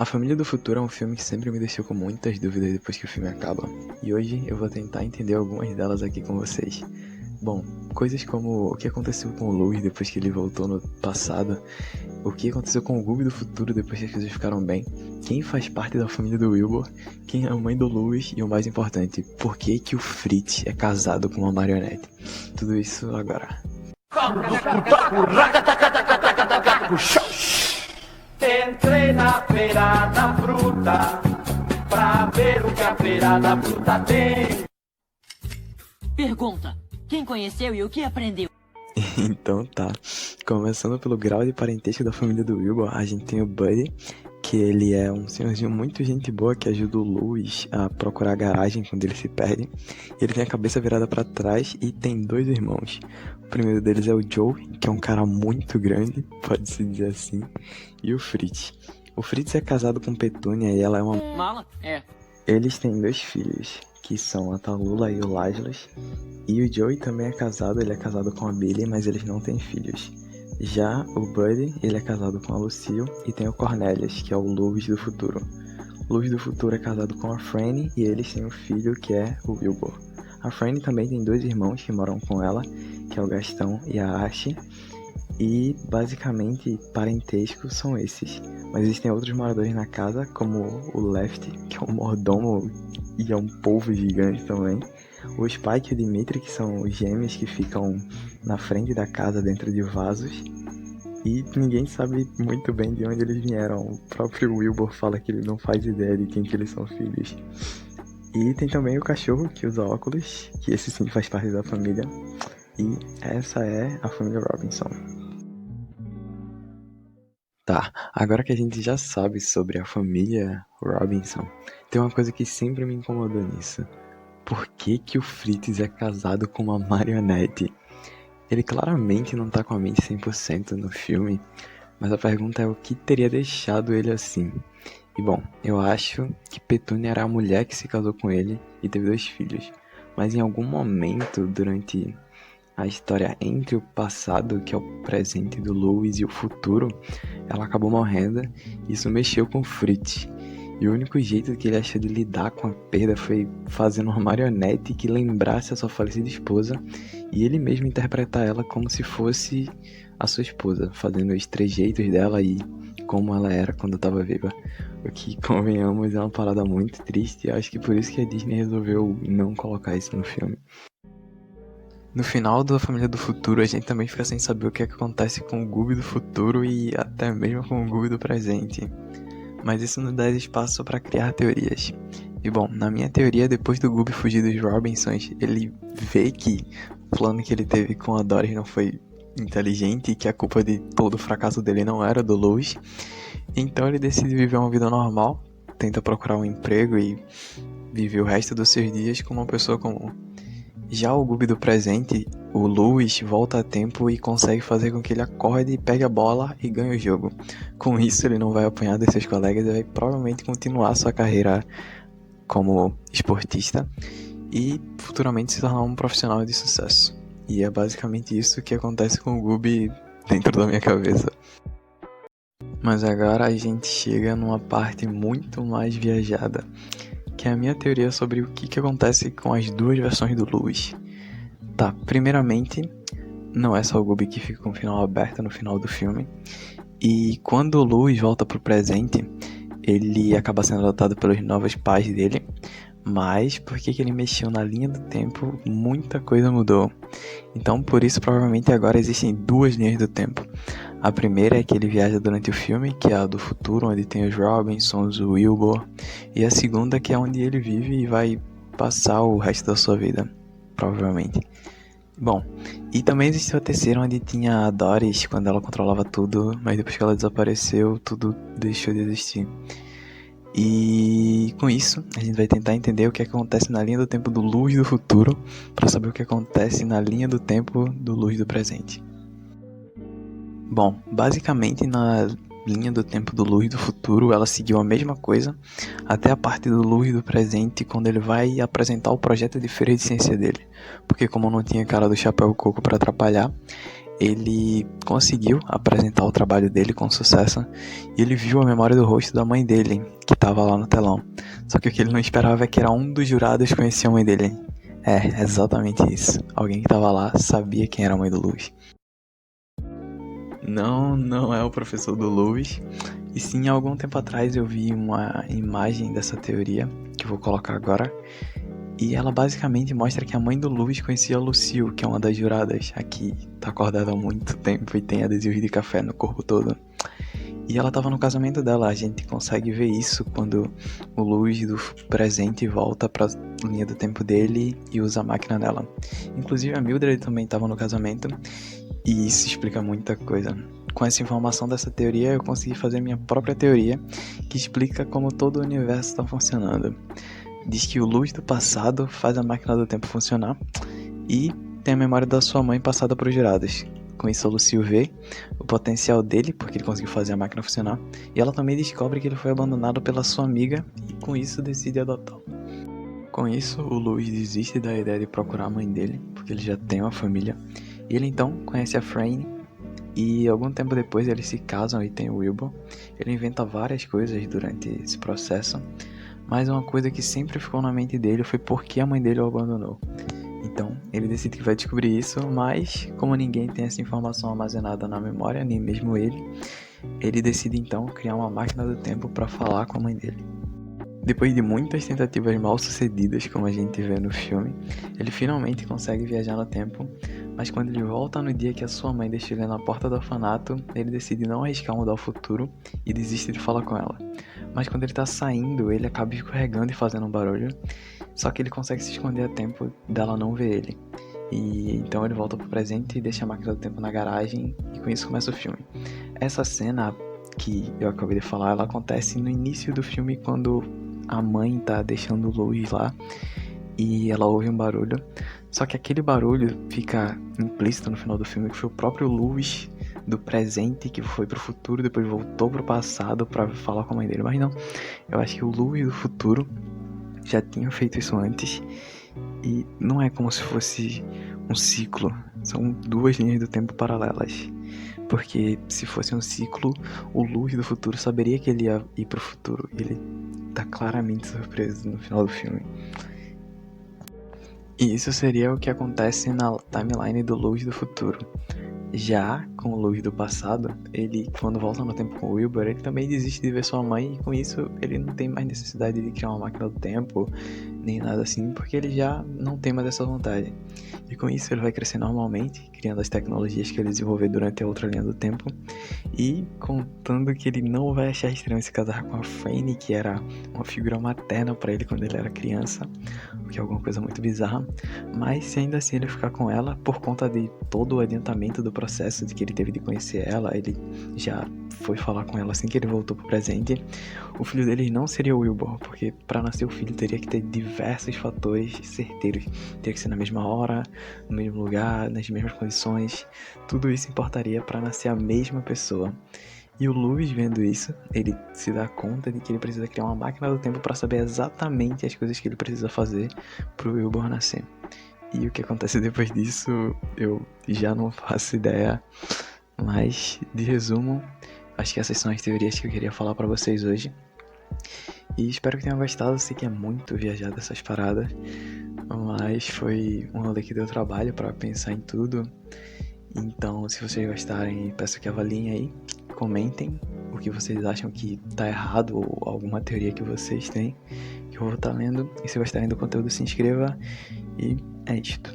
A Família do Futuro é um filme que sempre me deixou com muitas dúvidas depois que o filme acaba, e hoje eu vou tentar entender algumas delas aqui com vocês. Bom, coisas como o que aconteceu com o Louis depois que ele voltou no passado, o que aconteceu com o Gooby do futuro depois que as coisas ficaram bem, quem faz parte da família do Wilbur, quem é a mãe do Louis e o mais importante, por que que o Fritz é casado com uma marionete. Tudo isso agora. Entrei na feira da fruta pra ver o que a feira da fruta tem. Pergunta: quem conheceu e o que aprendeu? Então tá, começando pelo grau de parentesco da família do Wilbur, a gente tem o Buddy, que ele é um senhorzinho muito gente boa que ajuda o Louis a procurar a garagem quando ele se perde. Ele tem a cabeça virada pra trás e tem dois irmãos. O primeiro deles é o Joe, que é um cara muito grande, pode-se dizer assim, e o Fritz. O Fritz é casado com Petúnia e ela é uma... Mala? É. Eles têm dois filhos, que são a Tallulah e o Laszlos. E o Joey também é casado, ele é casado com a Billy, mas eles não têm filhos. Já o Buddy, ele é casado com a Lucille e tem o Cornelius, que é o Louis do futuro. O Louis do futuro é casado com a Franny e eles têm um filho que é o Wilbur. A Franny também tem dois irmãos que moram com ela, que é o Gastão e a Ashe. E basicamente parentescos são esses. Mas existem outros moradores na casa, como o Left, que é um mordomo e é um polvo gigante também. O Spike e o Dimitri, que são os gêmeos que ficam na frente da casa dentro de vasos. E ninguém sabe muito bem de onde eles vieram. O próprio Wilbur fala que ele não faz ideia de quem que eles são filhos. E tem também o cachorro que usa óculos, que esse sim faz parte da família. E essa é a família Robinson. Tá, agora que a gente já sabe sobre a família Robinson, tem uma coisa que sempre me incomodou nisso. Por que que o Fritz é casado com uma marionete? Ele claramente não tá com a mente 100% no filme, mas a pergunta é o que teria deixado ele assim. E bom, eu acho que Petúnia era a mulher que se casou com ele e teve dois filhos. Mas em algum momento durante a história entre o passado, que é o presente do Louis, e o futuro, ela acabou morrendo e isso mexeu com o Fritz. E o único jeito que ele achou de lidar com a perda foi fazendo uma marionete que lembrasse a sua falecida esposa e ele mesmo interpretar ela como se fosse a sua esposa, fazendo os trejeitos dela e como ela era quando estava viva. O que, convenhamos, é uma parada muito triste e acho que por isso que a Disney resolveu não colocar isso no filme. No final da Família do Futuro, a gente também fica sem saber o que é que acontece com o Gooby do futuro e até mesmo com o Gooby do presente. Mas isso nos dá espaço para criar teorias. E bom, na minha teoria, depois do Gooby fugir dos Robinsons, ele vê que o plano que ele teve com a Doris não foi inteligente e que a culpa de todo o fracasso dele não era do Louis. Então ele decide viver uma vida normal, tenta procurar um emprego e viver o resto dos seus dias como uma pessoa comum. Já o Gooby do presente, o Louis volta a tempo e consegue fazer com que ele acorde, pegue a bola e ganhe o jogo. Com isso, ele não vai apanhar dos seus colegas e vai provavelmente continuar sua carreira como esportista e futuramente se tornar um profissional de sucesso. E é basicamente isso que acontece com o Gooby dentro da minha cabeça. Mas agora a gente chega numa parte muito mais viajada, que é a minha teoria sobre o que acontece com as duas versões do Louis. Tá, primeiramente, não é só o Gooby que fica com o final aberto no final do filme. E quando o Louis volta pro presente, ele acaba sendo adotado pelos novos pais dele. Mas porque que ele mexeu na linha do tempo, muita coisa mudou. Então por isso provavelmente agora existem duas linhas do tempo. A primeira é que ele viaja durante o filme, que é a do futuro, onde tem os Robinsons, o Wilbur. E a segunda que é onde ele vive e vai passar o resto da sua vida, provavelmente. Bom, e também existe a terceira, onde tinha a Doris, quando ela controlava tudo, mas depois que ela desapareceu, tudo deixou de existir. E com isso, a gente vai tentar entender o que acontece na linha do tempo do Louis do futuro, para saber o que acontece na linha do tempo do Louis do presente. Bom, basicamente na linha do tempo do Louis do futuro, ela seguiu a mesma coisa até a parte do Louis do presente, quando ele vai apresentar o projeto de feira de ciência dele. Porque como não tinha cara do Chapéu Coco para atrapalhar, ele conseguiu apresentar o trabalho dele com sucesso e ele viu a memória do rosto da mãe dele, que estava lá no telão. Só que o que ele não esperava é que era um dos jurados conhecia a mãe dele. É, exatamente isso. Alguém que estava lá sabia quem era a mãe do Louis. Não é o professor do Louis. E sim, há algum tempo atrás eu vi uma imagem dessa teoria, que eu vou colocar agora. E ela basicamente mostra que a mãe do Louis conhecia a Lucille, que é uma das juradas. Aqui tá acordada há muito tempo e tem adesivos de café no corpo todo. E ela tava no casamento dela, a gente consegue ver isso quando o Louis do presente volta pra linha do tempo dele e usa a máquina dela. Inclusive a Mildred também tava no casamento e isso explica muita coisa. Com essa informação dessa teoria eu consegui fazer minha própria teoria que explica como todo o universo está funcionando. Diz que o Louis do passado faz a máquina do tempo funcionar e tem a memória da sua mãe passada para os jurados. Com isso, a Lucille vê o potencial dele, porque ele conseguiu fazer a máquina funcionar, e ela também descobre que ele foi abandonado pela sua amiga e com isso decide adotá-lo. Com isso, o Louis desiste da ideia de procurar a mãe dele, porque ele já tem uma família, e ele então conhece a Frayne, e algum tempo depois eles se casam e tem o Wilbur. Ele inventa várias coisas durante esse processo, mas uma coisa que sempre ficou na mente dele foi por que a mãe dele o abandonou. Então, ele decide que vai descobrir isso, mas como ninguém tem essa informação armazenada na memória, nem mesmo ele decide então criar uma máquina do tempo para falar com a mãe dele. Depois de muitas tentativas mal sucedidas, como a gente vê no filme, ele finalmente consegue viajar no tempo, mas quando ele volta no dia que a sua mãe deixa ele na porta do orfanato, ele decide não arriscar mudar o futuro e desiste de falar com ela. Mas quando ele tá saindo, ele acaba escorregando e fazendo um barulho, só que ele consegue se esconder a tempo dela não ver ele. E então ele volta pro presente e deixa a máquina do tempo na garagem, e com isso começa o filme. Essa cena que eu acabei de falar, ela acontece no início do filme, quando a mãe tá deixando o Louis lá e ela ouve um barulho. Só que aquele barulho fica implícito no final do filme, que foi o próprio Louis do presente que foi pro futuro, depois voltou pro passado pra falar com a mãe dele. Mas não, eu acho que o Louis do futuro já tinha feito isso antes, e não é como se fosse um ciclo, são duas linhas do tempo paralelas. Porque se fosse um ciclo, o Louis do futuro saberia que ele ia ir pro futuro. Ele tá claramente surpreso no final do filme. E isso seria o que acontece na timeline do Louis do futuro. Já com o Louis do passado, ele, quando volta no tempo com o Wilbur, ele também desiste de ver sua mãe, e com isso ele não tem mais necessidade de criar uma máquina do tempo, nem nada assim, porque ele já não tem mais essa vontade. E com isso ele vai crescer normalmente, criando as tecnologias que ele desenvolveu durante a outra linha do tempo, e contando que ele não vai achar estranho se casar com a Frayne, que era uma figura materna para ele quando ele era criança, o que é alguma coisa muito bizarra, mas se ainda assim ele ficar com ela, por conta de todo o adiantamento do processo de que ele teve de conhecer ela, ele já foi falar com ela assim que ele voltou pro presente. O filho dele não seria o Wilbur, porque para nascer o filho teria que ter diversos fatores certeiros. Teria que ser na mesma hora, no mesmo lugar, nas mesmas condições. Tudo isso importaria para nascer a mesma pessoa. E o Louis, vendo isso, ele se dá conta de que ele precisa criar uma máquina do tempo para saber exatamente as coisas que ele precisa fazer pro Wilbur nascer. E o que acontece depois disso, eu já não faço ideia. Mas, de resumo, acho que essas são as teorias que eu queria falar pra vocês hoje. E espero que tenham gostado. Eu sei que é muito viajar dessas paradas, mas foi um rolê que deu trabalho pra pensar em tudo. Então, se vocês gostarem, peço que avaliem aí, comentem o que vocês acham que tá errado ou alguma teoria que vocês têm, que eu vou estar lendo. E se gostarem do conteúdo, se inscreva. E é isto.